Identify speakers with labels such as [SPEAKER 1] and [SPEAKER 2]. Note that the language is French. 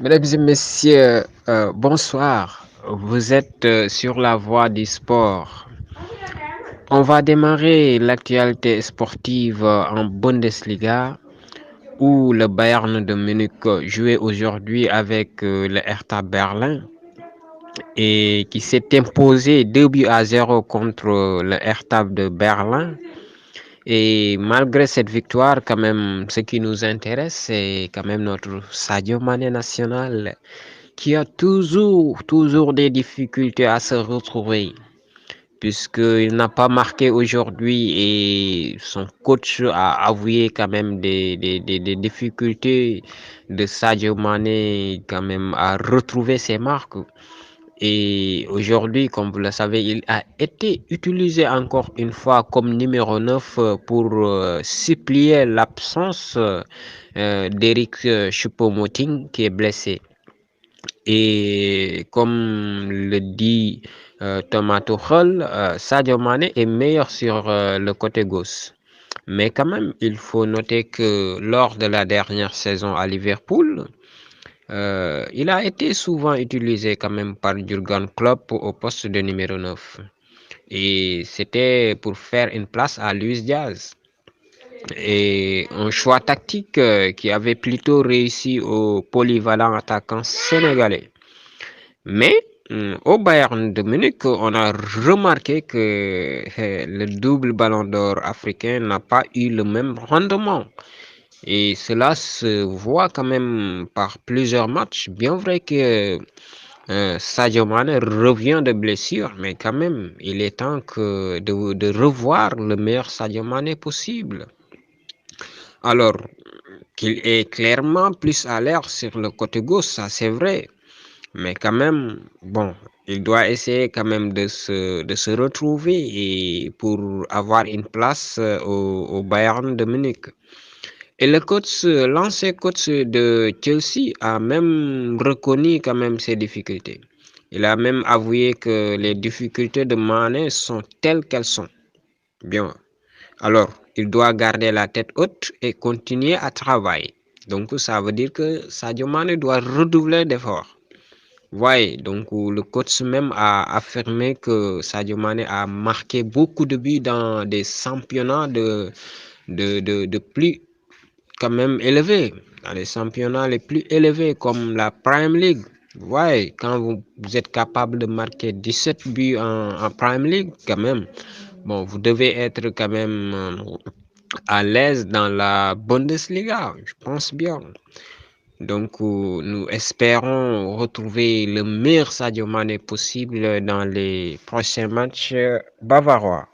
[SPEAKER 1] Mesdames et messieurs, bonsoir. Vous êtes sur la voie du sport. On va démarrer l'actualité sportive en Bundesliga où le Bayern de Munich jouait aujourd'hui avec le Hertha Berlin et qui s'est imposé 2 buts à 0 contre le Hertha de Berlin. Et malgré cette victoire, quand même, ce qui nous intéresse, c'est quand même notre Sadio Mané national qui a toujours des difficultés à se retrouver, puisqu'il n'a pas marqué aujourd'hui et son coach a avoué quand même des difficultés de Sadio Mané quand même à retrouver ses marques. Et aujourd'hui, comme vous le savez, il a été utilisé encore une fois comme numéro 9 pour supplier l'absence d'Eric Choupo-Moting qui est blessé. Et comme le dit Thomas Tuchel, Sadio Mané est meilleur sur le côté gauche. Mais quand même, il faut noter que lors de la dernière saison à Liverpool, il a été souvent utilisé quand même par Jurgen Klopp au poste de numéro 9. Et c'était pour faire une place à Luis Diaz. Et un choix tactique qui avait plutôt réussi au polyvalent attaquant sénégalais. Mais au Bayern de Munich, on a remarqué que le double ballon d'or africain n'a pas eu le même rendement. Et cela se voit quand même par plusieurs matchs. Bien vrai que Sadio Mane revient de blessure, mais quand même, il est temps de revoir le meilleur Sadio Mane possible. Alors qu'il est clairement plus à l'air sur le côté gauche, ça c'est vrai. Mais quand même, bon, il doit essayer quand même de se retrouver et pour avoir une place au Bayern de Munich. Et le coach, l'ancien coach de Chelsea a même reconnu quand même ses difficultés. Il a même avoué que les difficultés de Mané sont telles qu'elles sont. Bien. Alors, il doit garder la tête haute et continuer à travailler. Donc, ça veut dire que Sadio Mané doit redoubler d'efforts. Ouais, donc le coach même a affirmé que Sadio Mané a marqué beaucoup de buts dans des championnats de plus quand même élevés, dans les championnats les plus élevés comme la Prime League. Ouais, quand vous êtes capable de marquer 17 buts en Prime League, quand même, bon, vous devez être quand même à l'aise dans la Bundesliga, je pense bien. Donc, nous espérons retrouver le meilleur Sadio Mané possible dans les prochains matchs bavarois.